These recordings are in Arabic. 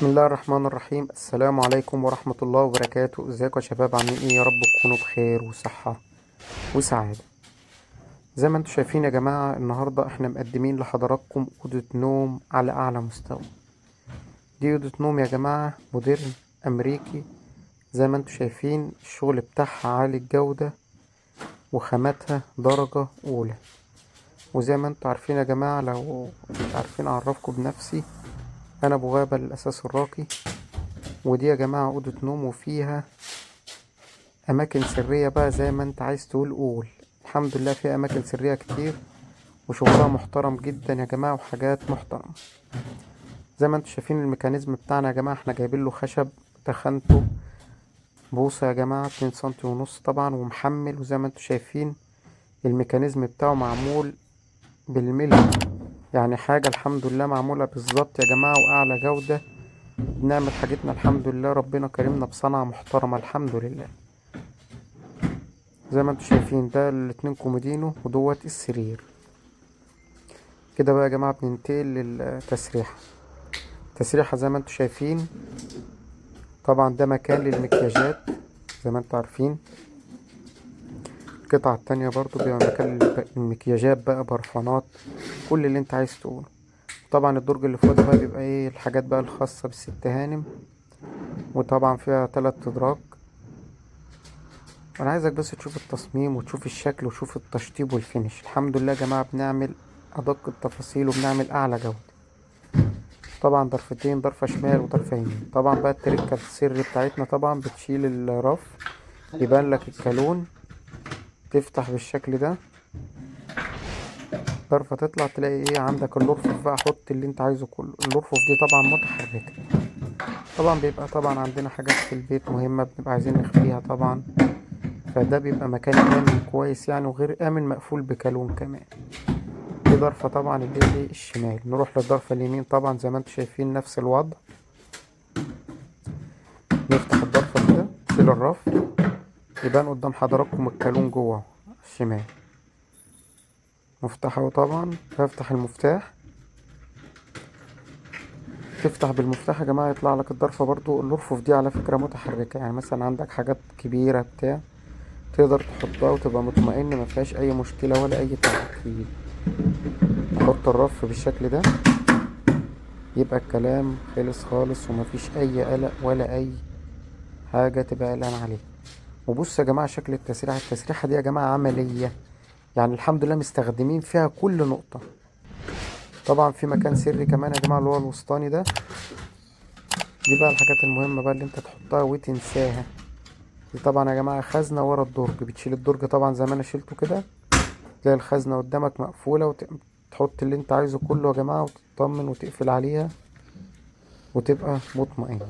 بسم الله الرحمن الرحيم. السلام عليكم ورحمة الله وبركاته. ازيكم يا شباب؟ عاملين ايه؟ يا رب تكونوا بخير وصحة وسعادة. زي ما انتم شايفين يا جماعة، النهاردة احنا مقدمين لحضراتكم أوضة نوم على أعلى مستوى. دي أوضة نوم يا جماعة مودرن أمريكي. زي ما انتم شايفين الشغل بتاعها عالي الجودة وخاماتها درجة أولى. وزي ما انتم عارفين يا جماعة، لو مش عارفين أعرفكم بنفسي، أنا أبو غابة الأساس الراقي. ودي يا جماعة أوضة نوم وفيها أماكن سرية بقى، زي ما أنت عايز تقول قول. الحمد لله فيها أماكن سرية كتير وشغلها محترم جدا يا جماعة وحاجات محترمة. زي ما انتوا شايفين الميكانيزم بتاعنا يا جماعة، احنا جايبين له خشب تخنته بوصة يا جماعة 2 سنتي ونص طبعا ومحمل. وزي ما انتوا شايفين الميكانيزم بتاعه معمول بالملي، يعني حاجة الحمد لله معمولة بالظبط يا جماعة وأعلى جودة. بنعمل حاجتنا الحمد لله، ربنا كرمنا بصنعة محترمة الحمد لله. زي ما انتوا شايفين ده الاتنين كومودينو ودوت السرير. كده بقى يا جماعة بننتقل للتسريحة. تسريحة زي ما انتوا شايفين، طبعا ده مكان للمكياجات زي ما انتوا عارفين. القطعة التانية برضو بيبقى مكان للمكياجات بقى، برفانات، كل اللي انت عايز تقوله. طبعا الدرج اللي فوق ده بقى بيبقى ايه الحاجات بقى الخاصة بالست هانم، وطبعا فيها 3 ادراج. انا عايزك بس تشوف التصميم وتشوف الشكل وتشوف التشطيب والفينش. الحمد لله يا جماعة بنعمل ادق التفاصيل وبنعمل اعلى جودة. طبعا ضرفتين، ضرفة شمال وضرفة يمين. طبعا بقى التركة السر بتاعتنا طبعا بتشيل الرف، يبان لك الكالون، تفتح بالشكل ده، ضرفة تطلع تلاقي ايه عندك الارفف بقى. حط اللي انت عايزه كله. الارفف دي طبعا متحركة. طبعا بيبقى طبعا عندنا حاجات في البيت مهمة بنبقى عايزين نخفيها طبعا، فده بيبقى مكان آمن كويس يعني، وغير آمن مقفول بكالون كمان. دي ضرفة طبعا اللي هي ايه الشمال. نروح للضرفة اليمين طبعا زي ما انتوا شايفين نفس الوضع. نفتح الضرفة كده، نشيل الرف، يبان قدام حضراتكم الكالون جوه الشمال. مفتاحه طبعا، بفتح المفتاح، تفتح بالمفتاح يا جماعة يطلع لك الضرفة. برضو الأرفف دي على فكرة متحركة، يعني مثلا عندك حاجات كبيرة بتاع تقدر تحطها وتبقى مطمئن مفيهاش أي مشكلة ولا أي تعقيد. نحط الرف بالشكل ده، يبقى الكلام خلص خالص ومفيش أي قلق ولا أي حاجة تبقى قلقان عليه. وبص يا جماعة شكل التسريحة. التسريحة دي يا جماعة عملية، يعني الحمد لله مستخدمين فيها كل نقطة. طبعا في مكان سري كمان يا جماعة اللي هو الوسطاني ده. دي بقى الحاجات المهمة بقى اللي انت تحطها وتنساها. دي طبعا يا جماعة خزنة ورا الدرج، بتشيل الدرج طبعا زي ما انا شيلته كده، تلاقي الخزنة قدامك مقفولة وتحط اللي انت عايزه كله يا جماعة وتطمن وتقفل عليها وتبقى مطمئن.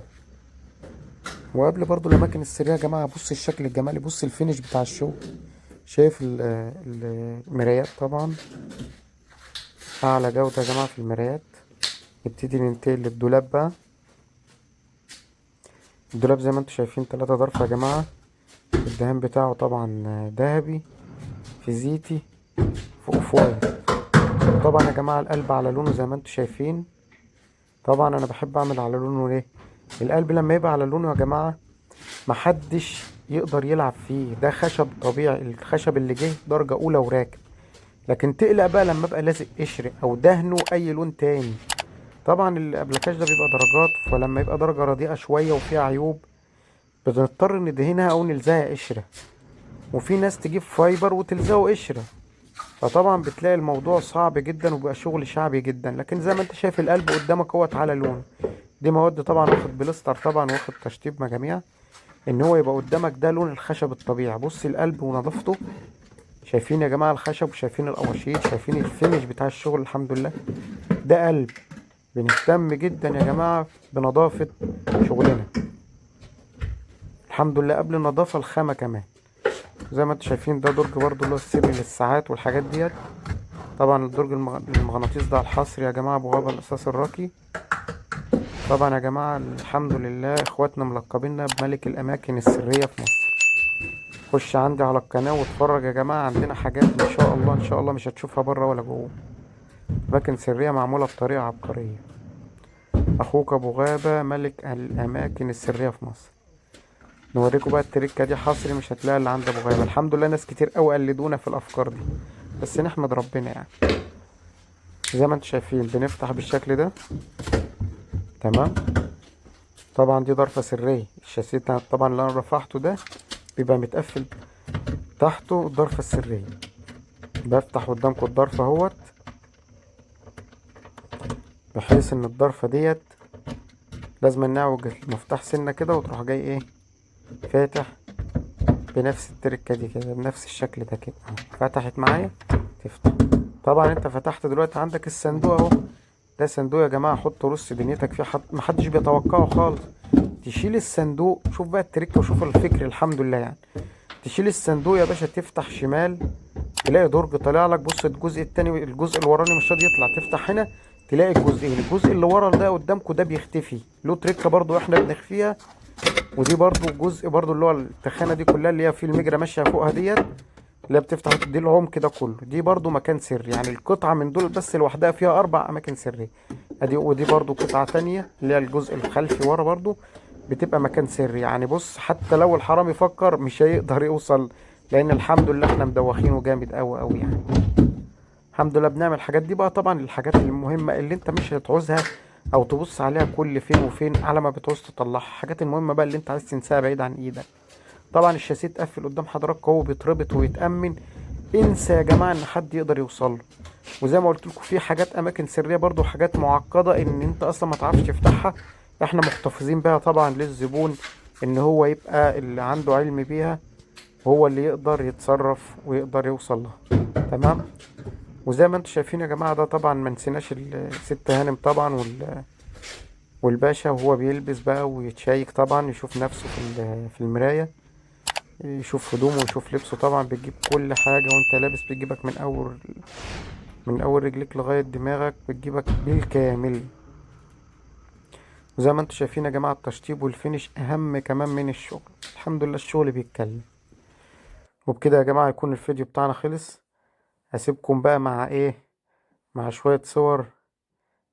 وقبل برضو الأماكن السرية يا جماعة، بص الشكل الجمالي، بص الفينش بتاع الشغل. شايف المرايات طبعا أعلى جودة يا جماعة في المرايات. نبتدي ننتقل للدولاب بقى. الدولاب زي ما انتوا شايفين 3 ظرف يا جماعة. الدهان بتاعه طبعا ذهبي في زيتي في اوف وايت. طبعا يا جماعة القلب على لونه زي ما انتوا شايفين. طبعا انا بحب اعمل على لونه ليه؟ القلب لما يبقى على لونه يا جماعة محدش يقدر يلعب فيه. ده خشب طبيعي، الخشب اللي جه درجة اولى وراكب. لكن تقلق بقى لما ابقى لازق قشر او دهنه اي لون تاني. طبعا الابلكاش ده بيبقى درجات، فلما يبقى درجة رديئة شوية وفيها عيوب بنضطر ندهنها او نلزقها قشرة. وفي ناس تجيب فايبر وتلزقه قشرة، فطبعا بتلاقي الموضوع صعب جدا وبيبقى شغل شعبي جدا. لكن زي ما انت شايف القلب قدامك اهوت على لون. دي مواد طبعا واخد بلستر طبعا واخد تشطيب مجاميع ان هو يبقى قدامك ده لون الخشب الطبيعي. بص القلب ونظافته، شايفين يا جماعة الخشب وشايفين القواشيط، شايفين الفينش بتاع الشغل الحمد لله. ده قلب. بنهتم جدا يا جماعة بنظافة شغلنا الحمد لله. قبل النظافة الخامة كمان. زي ما انتوا شايفين ده درج برضو اللي هو السري للساعات والحاجات ديت. طبعا الدرج المغناطيس ده على الحصر يا جماعة ابو غابة الاساس الراقي. طبعا يا جماعة الحمد لله اخواتنا ملقبيننا بملك الاماكن السرية في مصر. خش عندي على القناة واتفرج يا جماعة، عندنا حاجات ان شاء الله ان شاء الله مش هتشوفها بره ولا جوه. اماكن سرية معمولة بطريقة عبقرية. اخوك ابو غابة ملك الاماكن السرية في مصر. نوريكم بقى التركة دي حصري، مش هتلاقيها اللي عند ابو غابة. الحمد لله ناس كتير قوي قلدونا في الافكار دي، بس نحمد ربنا يعني. زي ما انتم شايفين بنفتح بالشكل ده. تمام. طبعا دي ضرفة سرية. الشاسيه طبعا اللي انا رفعته ده بيبقى متقفل تحته الضرفة السرية. بفتح قدامكم الضرفة اهوت، بحيث ان الضرفة ديت لازم نعوج المفتاح سنة كده، وتروح جاي ايه فاتح بنفس التركة دي كده، بنفس الشكل ده كده اهو. فتحت معايا تفتح. طبعا انت فتحت دلوقتي عندك الصندوق اهو. ده صندوق يا جماعة، حط رص دنيتك فيه، محدش بيتوقعه خالص. تشيل الصندوق، شوف بقى التركة وشوف الفكر، الحمد لله يعني. تشيل الصندوق يا باشا، تفتح شمال تلاقي درج طالع لك. بص الجزء التاني، الجزء الوراني مش راضي يطلع. تفتح هنا تلاقي الجزئين، الجزء اللي ورا ده قدامكم ده بيختفي، له تركه برضو احنا بنخفيها. ودي برضو الجزء برضو اللي هو التخانه دي كلها اللي هي في المجرى ماشيه فوقها ديت، اللي هي بتفتح دي العمق كده كله. دي برضو مكان سري يعني. القطعه من دول بس لوحدها فيها 4 اماكن سريه. ادي ودي برضو قطعه تانية اللي هي الجزء الخلفي ورا برضو بتبقى مكان سري يعني. بص حتى لو الحرامي فكر مش هيقدر يوصل، لان الحمد لله احنا مدوخينه جامد قوي قوي يعني. الحمد لله بنعمل الحاجات دي بقى. طبعا الحاجات المهمة اللي انت مش هتعوزها او تبص عليها كل فين وفين على ما بتعوز تطلعها. الحاجات المهمة بقى اللي انت عايز تنساها بعيد عن ايدك. طبعا الشاسيه اتقفل قدام حضراتكم، هو بيتربط ويتأمن. انسى يا جماعة ان حد يقدر يوصل له. وزي ما قلت لكم في حاجات اماكن سرية برضو، حاجات معقدة ان انت اصلا ما تعرفش تفتحها. احنا محتفظين بيها طبعا للزبون، ان هو يبقى اللي عنده علم بيها، هو اللي يقدر يتصرف ويقدر يوصل لها. تمام. وزي ما انتم شايفين يا جماعة، ده طبعا ما نسيناش الست هانم طبعا والباشا وهو بيلبس بقى ويتشيك طبعا، يشوف نفسه في المراية، يشوف هدومه ويشوف لبسه. طبعا بتجيب كل حاجة وانت لابس، بتجيبك من اول رجليك لغاية دماغك، بتجيبك بالكامل. وزي ما انتم شايفين يا جماعة، التشطيب والفينش اهم كمان من الشغل. الحمد لله الشغل بيتكلم. وبكده يا جماعة يكون الفيديو بتاعنا خلص. هسيبكم بقى مع ايه، مع شوية صور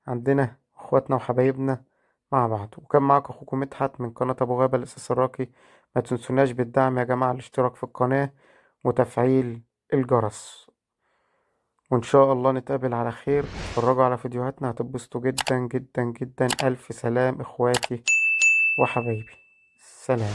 عندنا اخواتنا وحبايبنا مع بعض. وكان معاكم اخوكم مدحت من قناة ابو غابة الاساس الراقي. ما تنسوناش بالدعم يا جماعة، الاشتراك في القناة وتفعيل الجرس. وان شاء الله نتقابل على خير. اتفرجوا على فيديوهاتنا هتتبسطوا جدا جدا جدا. الف سلام اخواتي وحبايبي. سلام.